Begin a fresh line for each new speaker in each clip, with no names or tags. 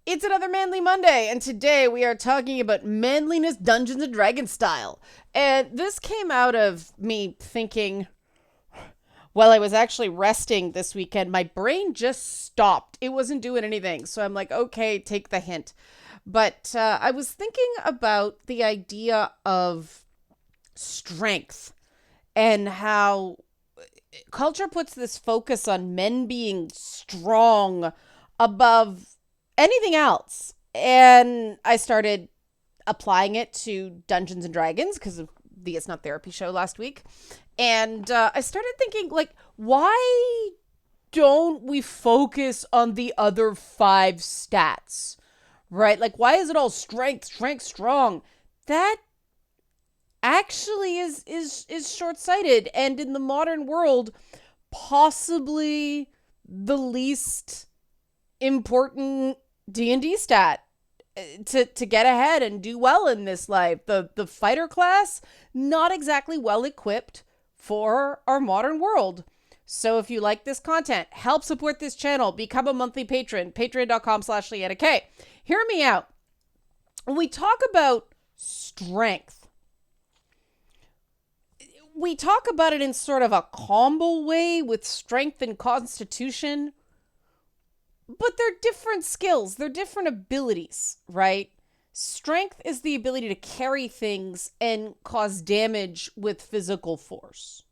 It's another Manly Monday, and today we are talking about manliness Dungeons and Dragons style. And this came out of me thinking, while I was actually resting this weekend, my brain just stopped. It wasn't doing anything. So I'm like, okay, take the hint. But I was thinking about the idea of strength and how culture puts this focus on men being strong above anything else. And I started applying it to Dungeons and Dragons because of the It's Not Therapy show last week. And I started thinking, like, why don't we focus on the other five stats? Right? Like, why is it all strength, strength, strong? That actually is short-sighted, and in the modern world, possibly the least important D&D stat to get ahead and do well in this life. The fighter class, not exactly well equipped for our modern world. So if you like this content, help support this channel, become a monthly patron, patreon.com/LeannaK. Hear me out. When we talk about strength, we talk about it in sort of a combo way with strength and constitution, but they're different skills. They're different abilities, right? Strength is the ability to carry things and cause damage with physical force.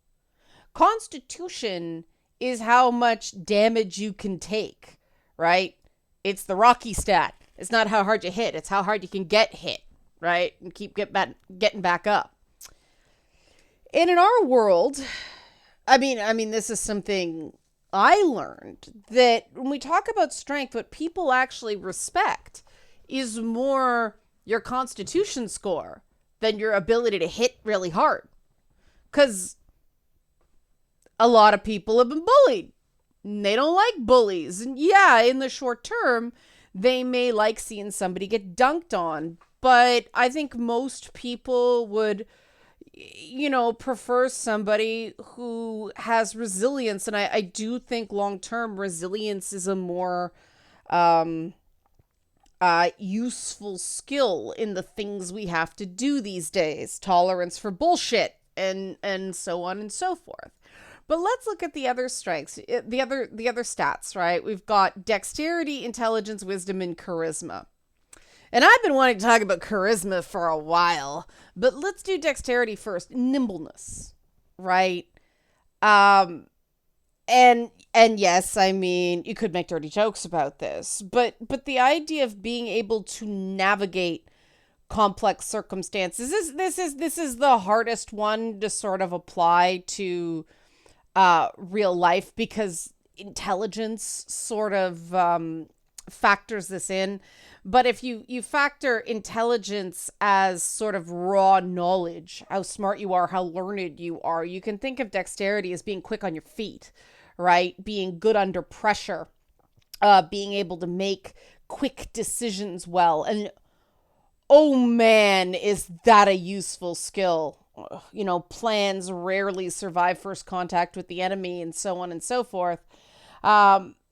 Constitution is how much damage you can take, right? It's the Rocky stat. It's not how hard you hit. It's how hard you can get hit, right? And keep getting back up. And in our world, I mean, this is something I learned, that when we talk about strength, what people actually respect is more your constitution score than your ability to hit really hard. Because a lot of people have been bullied. They don't like bullies. And yeah, in the short term, they may like seeing somebody get dunked on. But I think most people would, prefer somebody who has resilience. And I do think long-term resilience is a more useful skill in the things we have to do these days. Tolerance for bullshit and so on and so forth. But let's look at the other strengths, the other stats, right? We've got dexterity, intelligence, wisdom, and charisma. And I've been wanting to talk about charisma for a while, but let's do dexterity first. Nimbleness, right? And yes, I mean, you could make dirty jokes about this, but the idea of being able to navigate complex circumstances this is the hardest one to sort of apply to real life, because intelligence sort of factors this in. But if you factor intelligence as sort of raw knowledge, how smart you are, how learned you are, you can think of dexterity as being quick on your feet, right? Being good under pressure, being able to make quick decisions well. And oh man, is that a useful skill. Plans rarely survive first contact with the enemy and so on and so forth.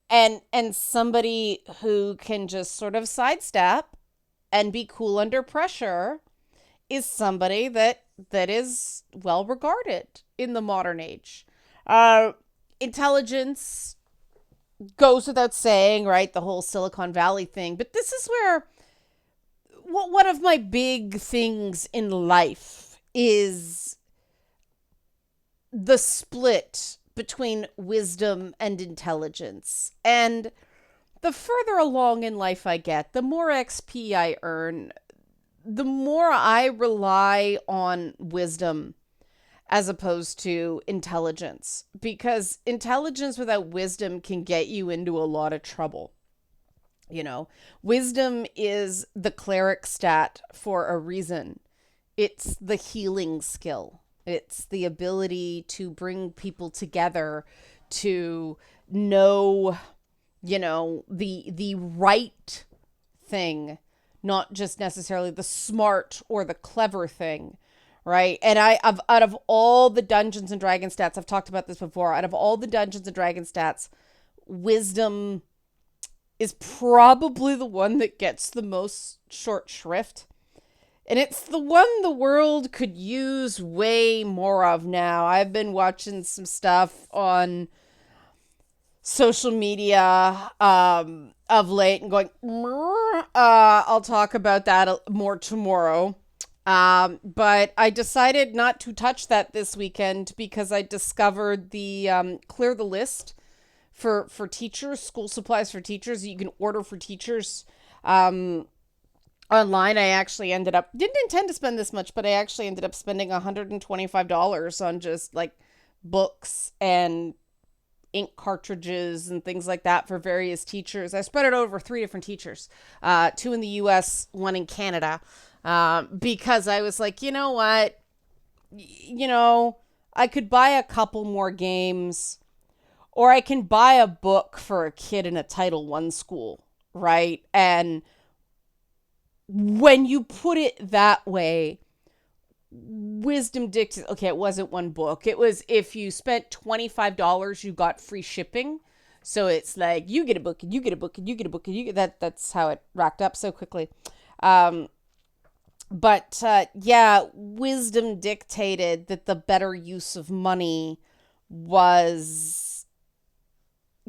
And somebody who can just sort of sidestep and be cool under pressure is somebody that is well regarded in the modern age. Intelligence goes without saying, right? The whole Silicon Valley thing. But this is where one of my big things in life is the split between wisdom and intelligence. And the further along in life I get, the more XP I earn, the more I rely on wisdom as opposed to intelligence, because intelligence without wisdom can get you into a lot of trouble. Wisdom is the cleric stat for a reason. It's the healing skill. It's the ability to bring people together, to know, the right thing, not just necessarily the smart or the clever thing, right? And I've out of all the Dungeons and Dragons stats, I've talked about this before, out of all the Dungeons and Dragons stats, wisdom is probably the one that gets the most short shrift. And it's the one the world could use way more of now. I've been watching some stuff on social media of late and going, I'll talk about that more tomorrow. But I decided not to touch that this weekend because I discovered the clear the list for teachers, school supplies for teachers. You can order for teachers online. I actually didn't intend to spend this much, but I actually ended up spending $125 on just like books and ink cartridges and things like that for various teachers. I spread it over 3 different teachers, 2 in the US, 1 in Canada, because I was like, you know what? I could buy a couple more games, or I can buy a book for a kid in a Title I school, right? And when you put it that way, wisdom dictates, okay, it wasn't one book. It was if you spent $25, you got free shipping. So it's like you get a book and you get a book and you get a book and you get that's how it racked up so quickly. Yeah, wisdom dictated that the better use of money was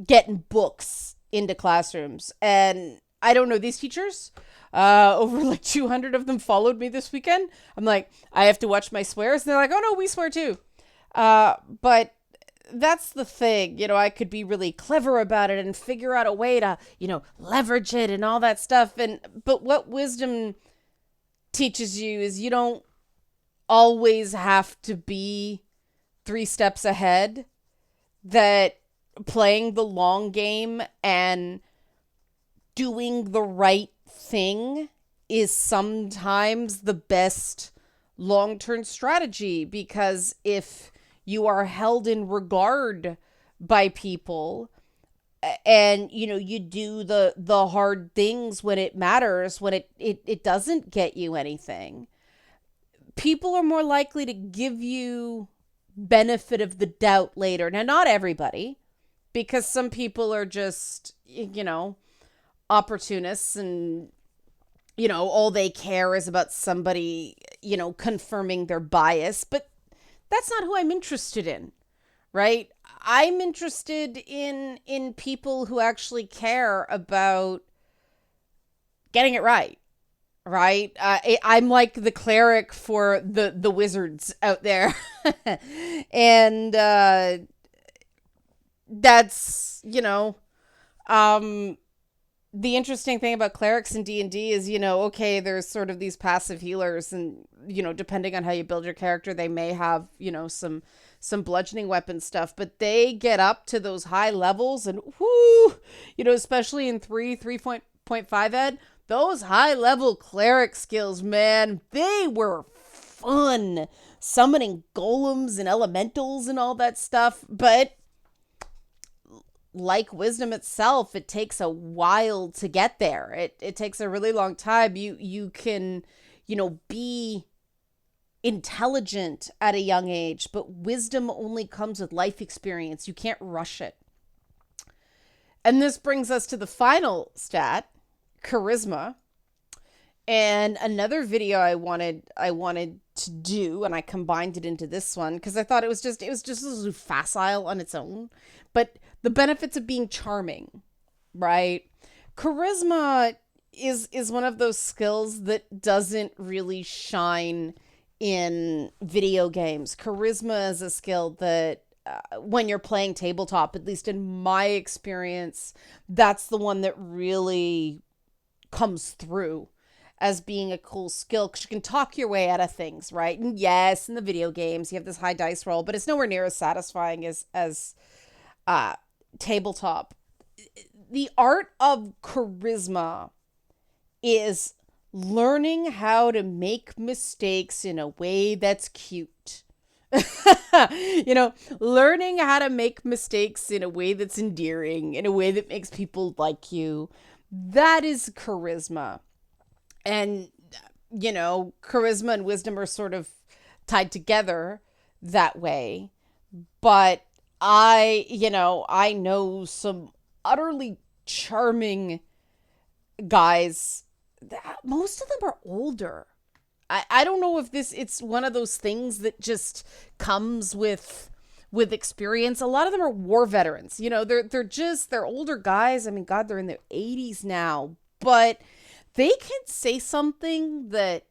getting books into classrooms. And I don't know, these teachers, over like 200 of them followed me this weekend. I'm like, I have to watch my swears. And they're like, oh no, we swear too. But that's the thing, I could be really clever about it and figure out a way to, leverage it and all that stuff. But what wisdom teaches you is you don't always have to be 3 steps ahead, that playing the long game and doing the right thing is sometimes the best long-term strategy, because if you are held in regard by people and you do the hard things when it matters, when it doesn't get you anything, people are more likely to give you benefit of the doubt later. Now, not everybody, because some people are just opportunists and all they care is about somebody confirming their bias. But that's not who I'm interested in, right? I'm interested in people who actually care about getting it right. Right? I'm like the cleric for the wizards out there. And that's, the interesting thing about clerics in D&D is, okay, there's sort of these passive healers, and, depending on how you build your character, they may have, some bludgeoning weapon stuff, but they get up to those high levels and whoo, especially in 3.5 ed, those high level cleric skills, man, they were fun. Summoning golems and elementals and all that stuff. But like wisdom itself, it takes a while to get there. It takes a really long time. You can, be intelligent at a young age, but wisdom only comes with life experience. You can't rush it. And this brings us to the final stat, charisma. And another video I wanted to do, and I combined it into this one because I thought it was just facile on its own. But the benefits of being charming, right? Charisma is one of those skills that doesn't really shine in video games. Charisma is a skill that when you're playing tabletop, at least in my experience, that's the one that really comes through as being a cool skill, because you can talk your way out of things, right? And yes, in the video games, you have this high dice roll, but it's nowhere near as satisfying as tabletop. The art of charisma is learning how to make mistakes in a way that's cute. Learning how to make mistakes in a way that's endearing, in a way that makes people like you. That is charisma. And, charisma and wisdom are sort of tied together that way. But I know some utterly charming guys, most of them are older. I don't know if it's one of those things that just comes with experience. A lot of them are war veterans. They're older guys. I mean, God, they're in their 80s now, but they can say something that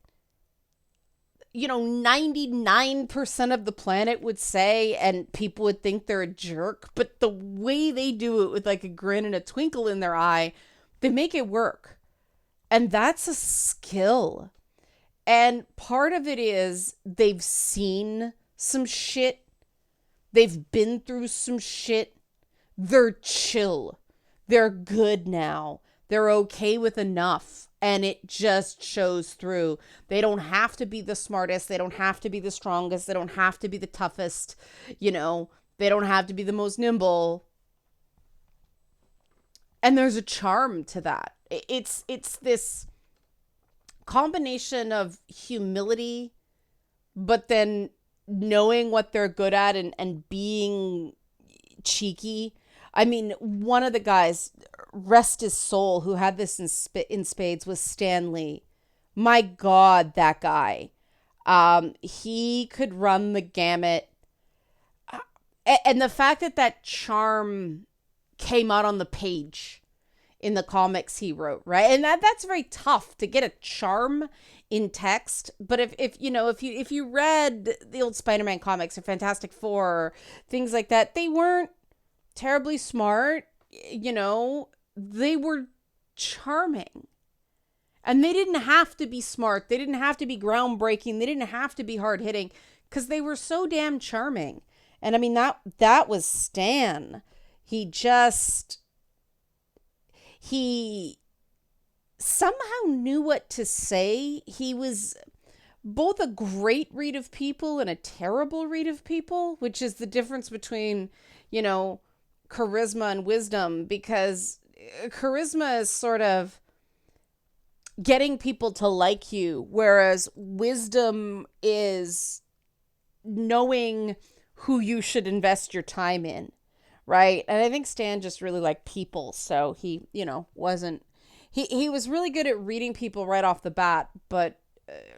99% of the planet would say, and people would think they're a jerk, but the way they do it with like a grin and a twinkle in their eye, they make it work. And that's a skill. And part of it is they've seen some shit. They've been through some shit. They're chill. They're good now. They're okay with enough. And it just shows through. They don't have to be the smartest. They don't have to be the strongest. They don't have to be the toughest. They don't have to be the most nimble. And there's a charm to that. It's this combination of humility, but then knowing what they're good at and being cheeky. I mean, one of the guys, rest his soul, who had this in spades was Stanley. My God, that guy. He could run the gamut. And the fact that charm came out on the page in the comics he wrote, right? And that's very tough to get a charm in text. But if you read the old Spider-Man comics or Fantastic Four or things like that, they weren't terribly smart. They were charming. And they didn't have to be smart. They didn't have to be groundbreaking. They didn't have to be hard-hitting because they were so damn charming. And I mean, that was Stan. He somehow knew what to say. He was both a great read of people and a terrible read of people, which is the difference between, charisma and wisdom, because charisma is sort of getting people to like you, whereas wisdom is knowing who you should invest your time in, right? And I think Stan just really liked people, so he, wasn't... He was really good at reading people right off the bat, but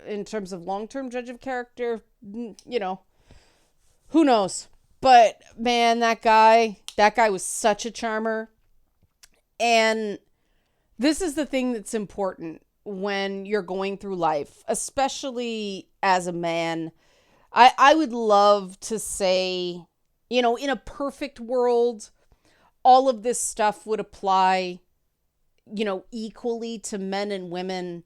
in terms of long-term judge of character, who knows? But man, that guy was such a charmer. And this is the thing that's important when you're going through life, especially as a man. I would love to say, in a perfect world, all of this stuff would apply, equally to men and women.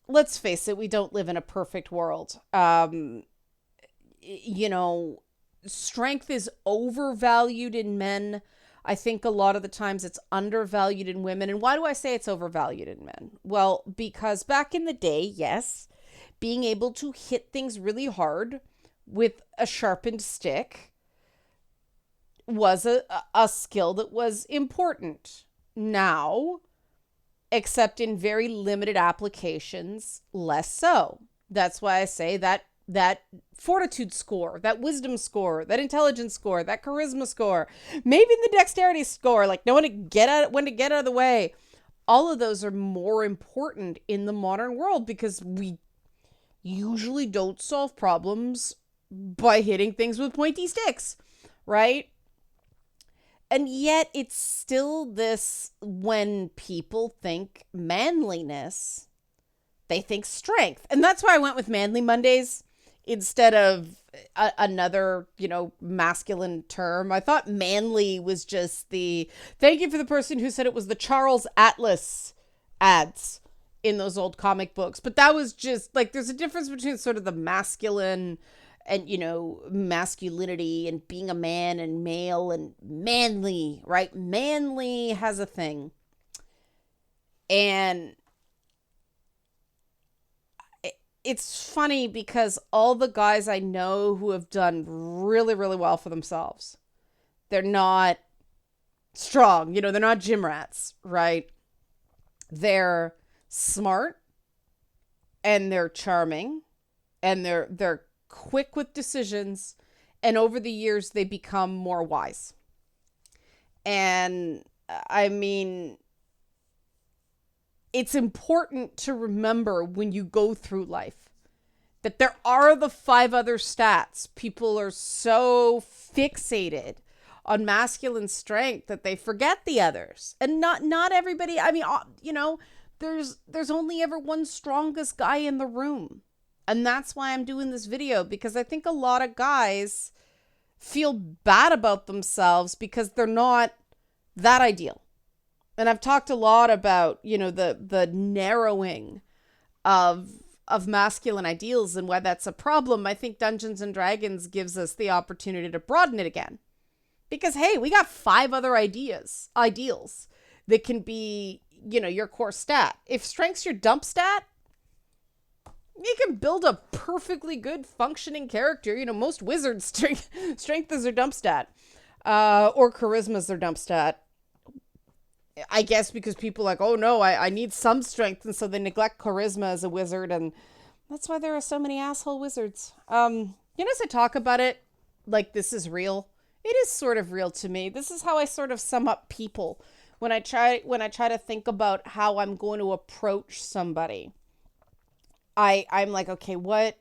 Let's face it, we don't live in a perfect world. Strength is overvalued in men. I think a lot of the times it's undervalued in women. And why do I say it's overvalued in men? Well, because back in the day, yes, being able to hit things really hard with a sharpened stick was a skill that was important. Now, except in very limited applications, less so. That's why I say that fortitude score, that wisdom score, that intelligence score, that charisma score, maybe the dexterity score, like knowing when to get out of the way. All of those are more important in the modern world because we usually don't solve problems by hitting things with pointy sticks, right? And yet it's still this, when people think manliness, they think strength. And that's why I went with Manly Mondays instead of another, masculine term. I thought manly was just thank you for the person who said it was the Charles Atlas ads in those old comic books. But that was just like, there's a difference between sort of the masculine and, masculinity and being a man and male and manly, right? Manly has a thing. And it's funny because all the guys I know who have done really, really well for themselves, they're not strong, they're not gym rats, right? They're smart and they're charming and they're quick with decisions, and over the years they become more wise. And I mean, it's important to remember when you go through life that there are the 5 other stats. People are so fixated on masculine strength that they forget the others. And not everybody, I mean, there's only ever one strongest guy in the room. And that's why I'm doing this video, because I think a lot of guys feel bad about themselves because they're not that ideal. And I've talked a lot about, the narrowing of masculine ideals and why that's a problem. I think Dungeons and Dragons gives us the opportunity to broaden it again. Because, hey, we got 5 other ideals that can be, your core stat. If strength's your dump stat, you can build a perfectly good functioning character. Most wizards strength is their dump stat, or charisma is their dump stat. I guess because people are like, oh no, I need some strength, and so they neglect charisma as a wizard, and that's why there are so many asshole wizards. As I talk about it, like this is real. It is sort of real to me. This is how I sort of sum up people when I try to think about how I'm going to approach somebody. I'm like, okay, what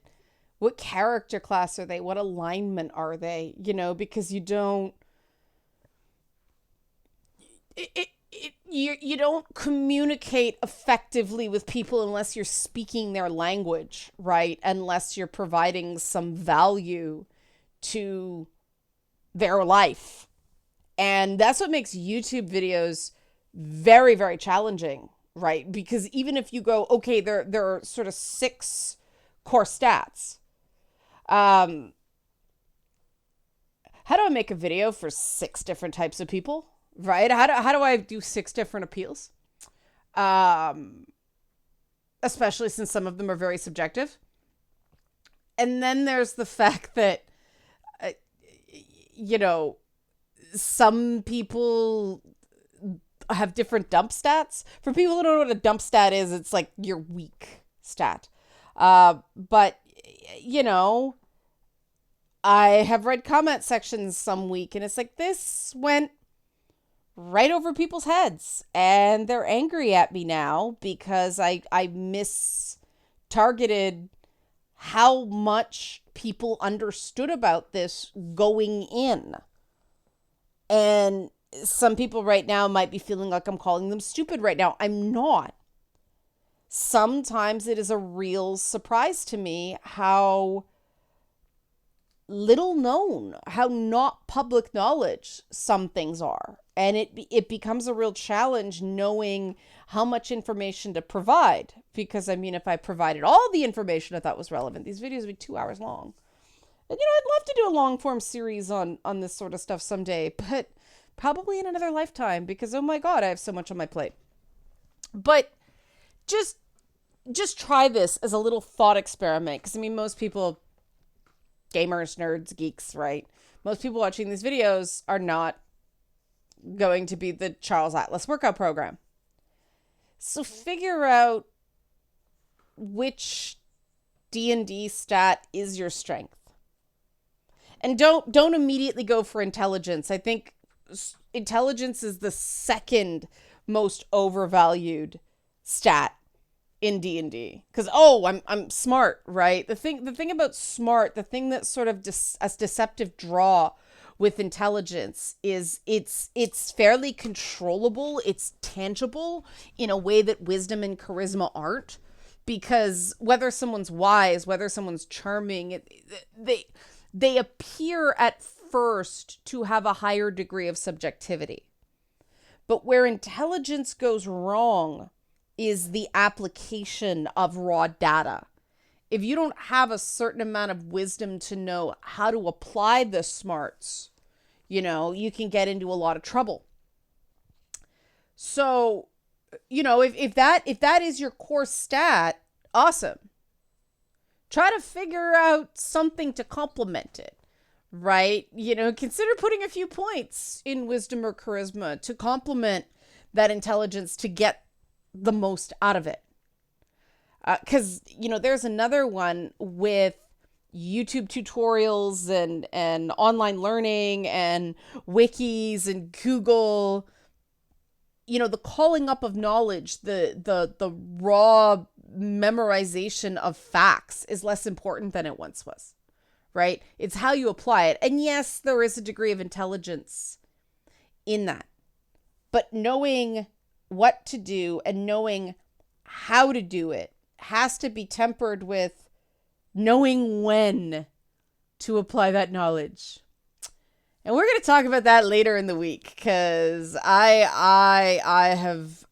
character class are they? What alignment are they? Because you don't you don't communicate effectively with people unless you're speaking their language, right? Unless you're providing some value to their life. And that's what makes YouTube videos very, very challenging, right? Because even if you go, okay, there are sort of 6 core stats. How do I make a video for 6 different types of people? Right? How do I do 6 different appeals? Especially since some of them are very subjective. And then there's the fact that, some people have different dump stats. For people who don't know what a dump stat is, it's like your weak stat. But, I have read comment sections some week, and it's like, this went right over people's heads, and they're angry at me now because I targeted how much people understood about this going in. And some people right now might be feeling like I'm calling them stupid right now. I'm not. Sometimes it is a real surprise to me how little known, how not public knowledge some things are. And it becomes a real challenge knowing how much information to provide. Because, if I provided all the information I thought was relevant, these videos would be 2 hours long. And, I'd love to do a long form series on this sort of stuff someday, but probably in another lifetime because, oh my God, I have so much on my plate. But just try this as a little thought experiment. Because, most people, gamers, nerds, geeks, right? Most people watching these videos are not going to be the Charles Atlas workout program. So figure out which D&D stat is your strength. And don't immediately go for intelligence. I think intelligence is the second most overvalued stat in D&D. Because, I'm smart, right? The thing about smart, the thing that's sort of a deceptive draw with intelligence is it's fairly controllable, it's tangible in a way that wisdom and charisma aren't. Because whether someone's wise, whether someone's charming, they appear at first to have a higher degree of subjectivity. But where intelligence goes wrong is the application of raw data. If you don't have a certain amount of wisdom to know how to apply the smarts, you can get into a lot of trouble. So, if that is your core stat, awesome. Try to figure out something to complement it, right? Consider putting a few points in wisdom or charisma to complement that intelligence to get the most out of it. Because, there's another one with YouTube tutorials and online learning and wikis and Google. the calling up of knowledge, the raw memorization of facts is less important than it once was, right? It's how you apply it. And yes, there is a degree of intelligence in that. But knowing what to do and knowing how to do it has to be tempered with knowing when to apply that knowledge. And we're going to talk about that later in the week, because I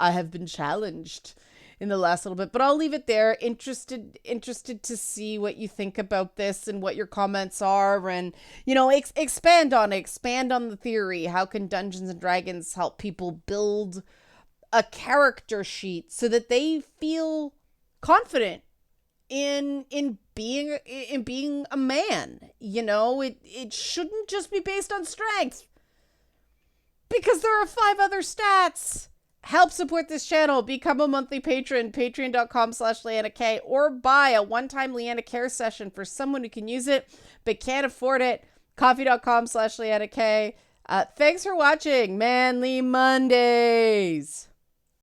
have been challenged in the last little bit, but I'll leave it there. Interested to see what you think about this and what your comments are, and expand on the theory. How can Dungeons and Dragons help people build a character sheet so that they feel confident in being a man? It shouldn't just be based on strength, because there are 5 other stats. Help support this channel. Become a monthly patron, patreon.com/LeannaK, or buy a one-time Leanna Care session for someone who can use it but can't afford it. Coffee.com/LeannaK. Thanks for watching Manly Mondays.